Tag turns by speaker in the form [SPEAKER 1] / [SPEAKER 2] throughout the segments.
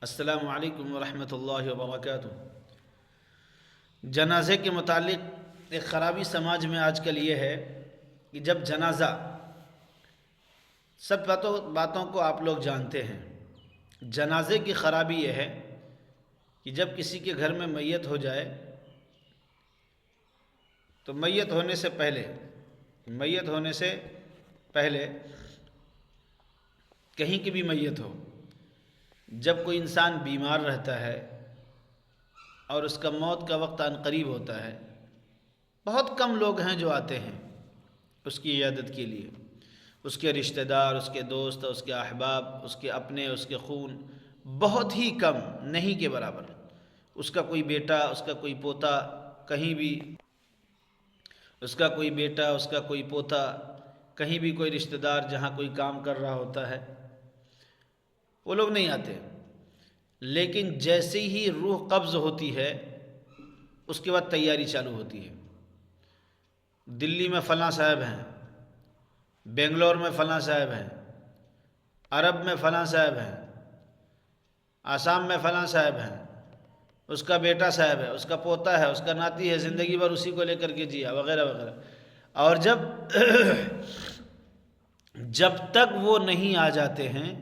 [SPEAKER 1] السلام علیکم ورحمۃ اللہ وبرکاتہ۔ جنازے کے متعلق ایک خرابی سماج میں آج کل یہ ہے کہ جب جنازہ، سب باتوں کو آپ لوگ جانتے ہیں، جنازے کی خرابی یہ ہے کہ جب کسی کے گھر میں میت ہو جائے تو میت ہونے سے پہلے کہیں کی بھی میت ہو، جب کوئی انسان بیمار رہتا ہے اور اس کا موت کا وقت عن قریب ہوتا ہے، بہت کم لوگ ہیں جو آتے ہیں اس کی عیادت کے لیے۔ اس کے رشتہ دار، اس کے دوست، اس کے احباب، اس کے اپنے، اس کے خون، بہت ہی کم، نہیں کے برابر۔ اس کا کوئی بیٹا، اس کا کوئی پوتا، کہیں بھی اس کا کوئی بیٹا، اس کا کوئی پوتا، کہیں بھی کوئی رشتہ دار جہاں کوئی کام کر رہا ہوتا ہے، وہ لوگ نہیں آتے۔ لیکن جیسے ہی روح قبض ہوتی ہے اس کے بعد تیاری چالو ہوتی ہے۔ دلی میں فلاں صاحب ہیں، بنگلور میں فلاں صاحب ہیں، عرب میں فلاں صاحب ہیں، آسام میں فلاں صاحب ہیں، اس کا بیٹا صاحب ہے، اس کا پوتا ہے، اس کا ناتی ہے، زندگی بھر اسی کو لے کر کے جیا، وغیرہ وغیرہ۔ اور جب تک وہ نہیں آ جاتے ہیں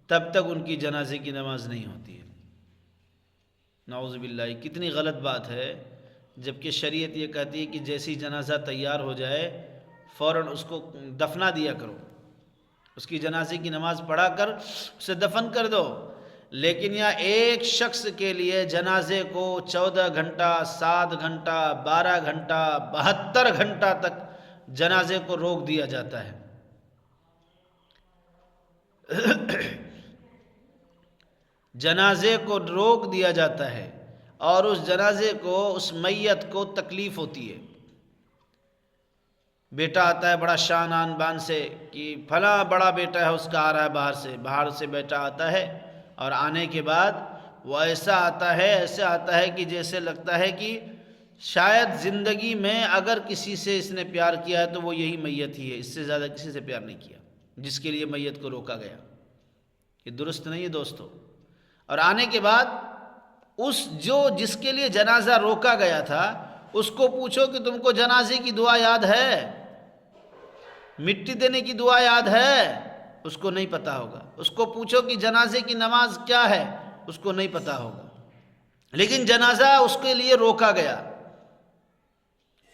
[SPEAKER 1] تب تک ان کی جنازے کی نماز نہیں ہوتی ہے۔ نعوذ باللہ، کتنی غلط بات ہے، جبکہ شریعت یہ کہتی ہے کہ جیسی جنازہ تیار ہو جائے فوراً اس کو دفنا دیا کرو، اس کی جنازے کی نماز پڑھا کر اسے دفن کر دو۔ لیکن یہاں ایک شخص کے لیے جنازے کو 14 گھنٹہ، 7 گھنٹہ، 12 گھنٹہ، 72 گھنٹہ تک جنازے کو روک دیا جاتا ہے۔ جنازے کو روک دیا جاتا ہے اور اس جنازے کو، اس میت کو تکلیف ہوتی ہے۔ بیٹا آتا ہے بڑا شان آن بان سے کہ فلاں بڑا بیٹا ہے، اس کا آ رہا ہے باہر سے بیٹا آتا ہے، اور آنے کے بعد وہ ایسا آتا ہے کہ جیسے لگتا ہے کہ شاید زندگی میں اگر کسی سے اس نے پیار کیا ہے تو وہ یہی میت ہی ہے، اس سے زیادہ کسی سے پیار نہیں کیا جس کے لیے میت کو روکا گیا۔ یہ درست نہیں ہے دوستو۔ اور آنے کے بعد جس کے لیے جنازہ روکا گیا تھا اس کو پوچھو کہ تم کو جنازے کی دعا یاد ہے، مٹی دینے کی دعا یاد ہے؟ اس کو نہیں پتا ہوگا۔ اس کو پوچھو کہ جنازے کی نماز کیا ہے، اس کو نہیں پتا ہوگا۔ لیکن جنازہ اس کے لیے روکا گیا،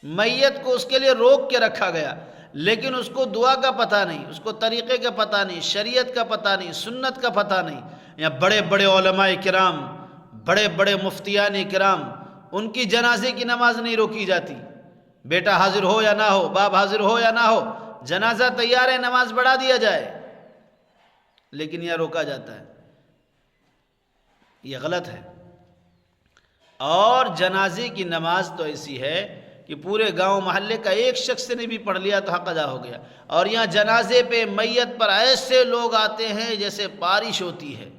[SPEAKER 1] میت کو اس کے لیے روک کے رکھا گیا، لیکن اس کو دعا کا پتہ نہیں، اس کو طریقے کا پتہ نہیں، شریعت کا پتہ نہیں، سنت کا پتہ نہیں۔ یا بڑے بڑے علماء کرام، بڑے بڑے مفتیان کرام، ان کی جنازے کی نماز نہیں روکی جاتی۔ بیٹا حاضر ہو یا نہ ہو، باپ حاضر ہو یا نہ ہو، جنازہ تیار ہے، نماز پڑھا دیا جائے، لیکن یہ روکا جاتا ہے۔ یہ غلط ہے۔ اور جنازے کی نماز تو ایسی ہے کہ پورے گاؤں محلے کا ایک شخص نے بھی پڑھ لیا تو حق ادا ہو گیا۔ اور یہاں جنازے پہ، میت پر ایسے لوگ آتے ہیں جیسے بارش ہوتی ہے،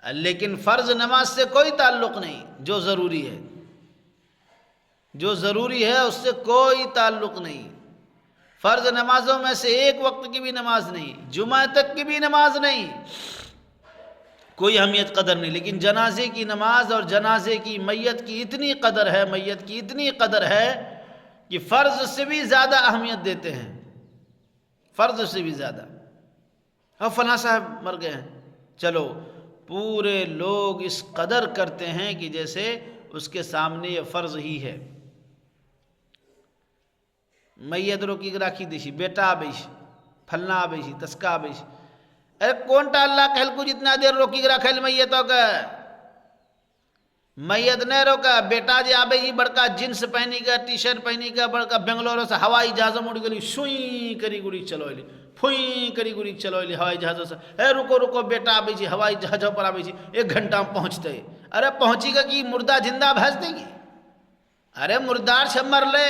[SPEAKER 1] لیکن فرض نماز سے کوئی تعلق نہیں۔ جو ضروری ہے اس سے کوئی تعلق نہیں۔ فرض نمازوں میں سے ایک وقت کی بھی نماز نہیں، جمعہ تک کی بھی نماز نہیں، کوئی اہمیت قدر نہیں۔ لیکن جنازے کی نماز اور جنازے کی میت کی اتنی قدر ہے کہ فرض سے بھی زیادہ اہمیت دیتے ہیں، فرض سے بھی زیادہ۔ اور فلاں صاحب مر گئے ہیں، چلو پورے لوگ اس قدر کرتے ہیں کہ جیسے اس کے سامنے یہ فرض ہی ہے۔ میت روکی راکھی دیشی، بیٹا آبیش، پھلنا آبیشی، تسکا آبیش، ارے کونٹا اللہ کہل کو جتنا دیر روکی رکھل میتوں کا، میت نہیں روکا، بیٹا جی آبے جی بڑکا جنس پہنی کا، ٹی شرٹ پہنی کا، بڑکا بنگلوروں سے ہوائی جہازوں مڑ گلی، شوئی کری گڑی چلو لی، پھوئی کری گڑی چلو لی ہوائی جہازوں سے، اے رکو بیٹا آبے جی ہوائی جہازوں پر آبے جی 1 گھنٹہ میں پہنچتے۔ ارے پہنچی گا کہ مردہ زندہ بھیج دے گی؟ ارے مردار سے مر لے،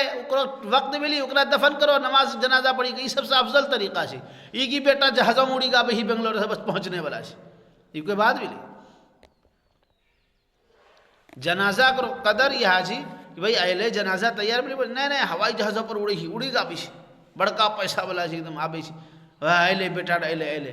[SPEAKER 1] وقت ملی اکرا دفن کرو، نماز جنازہ پڑھی گئی، سب سے افضل طریقہ سے یہ کی بیٹا جہازوں موڑی گا بہی بنگلور سے بس پہنچنے والا سے، یہ کوئی بات بھی نہیں۔ جنازہ کرو قدر یہ حاجی کہ بھئی اہلے جنازہ تیار بھی نہیں، ہوائی جہازوں پر اڑی گا بھی بڑکا پیسہ والا ایک دم آبی اہلے بیٹا اہلے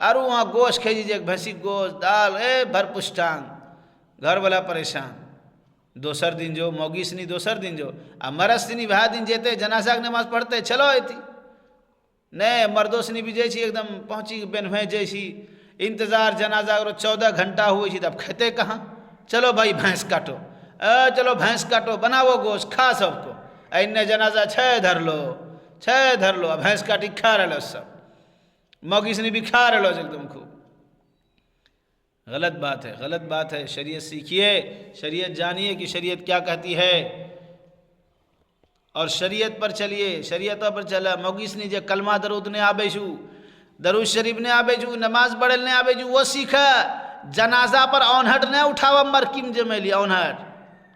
[SPEAKER 1] اور وہاں گوشت کھے دیجیے بھینسی گوشت دال بھر پشٹانگ گھر والا پریشان دوسر دن جو موگیس نہیں دوسر دن جو مرس نہیں بھا دن جیتے جنازہ کی نماز پڑھتے چلو ایتی نہیں مردوس نہیں بھی جیسی ایک دم پہنچی بین بھین جیسی انتظار جنازہ اگر 14 گھنٹہ ہوئی تھی تب کھتے کہاں چلو بھائی بھینس کاٹو چلو بھینس کاٹو بناو گوشت کھا سب کو این جنازہ دھر لو بھینس کاٹی کھا رہے لو سب موگیس نہیں بھی کھا رہے لو ایک دم خوب غلط بات ہے شریعت سیکھیے شریعت جانیے کہ شریعت کیا کہتی ہے اور شریعت پر چلیے شریعتوں پر چلا موگیس نہیں جو کلمہ درود نے آبے جو درود شریف نے آبے جو نماز پڑھل نے آبے جو وہ سیکھا جنازہ پر اونہٹ نے اٹھاوا مرکیم جو میں لیا اونہٹ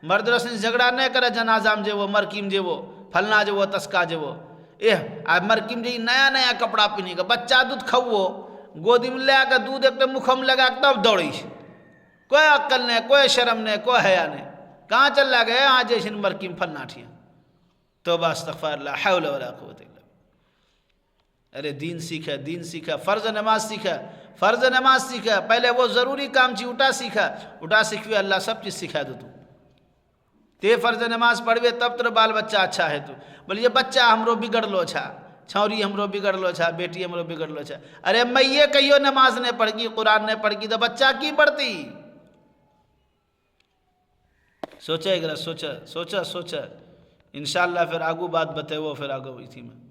[SPEAKER 1] مرد رسن جھگڑا نہیں کرا جنازہ میں جو وہ مرکیم جو وہ پھلنا جو وہ تسکا جو وہ مرکیم جو نیا کپڑا پہنے گا بچہ دودھ کھو گودی میں لے آکا دودھ ایک مکھم لگا تب دوڑی کوئی عقل نہیں کوئی شرم نہیں کوئی حیا نہیں کہاں چل لگا ہے آج جیسے مرکیم پھلنا ٹھیا توبہ استغفار لا حول ولا قوت الا باللہ ارے دین سیکھا فرض نماز سیکھا پہلے وہ ضروری کام چی اٹھا سیکھوے اللہ سب چیز سکھا دو تے فرض نماز پڑھوے تب تر بال بچہ اچھا ہے تو بولے یہ بچہ ہمرو بگڑ لو چھا چھوری ہمرو بگڑ لو چھا بیٹی ہمرو بگڑ لو چھا ارے میں یہ کہیو نماز نے پڑھ گی قرآن نے پڑھ گی تو بچہ کی پڑھتی سوچا انشاءاللہ پھر آگو بات بتے وہ پھر آگو ہوئی تھی میں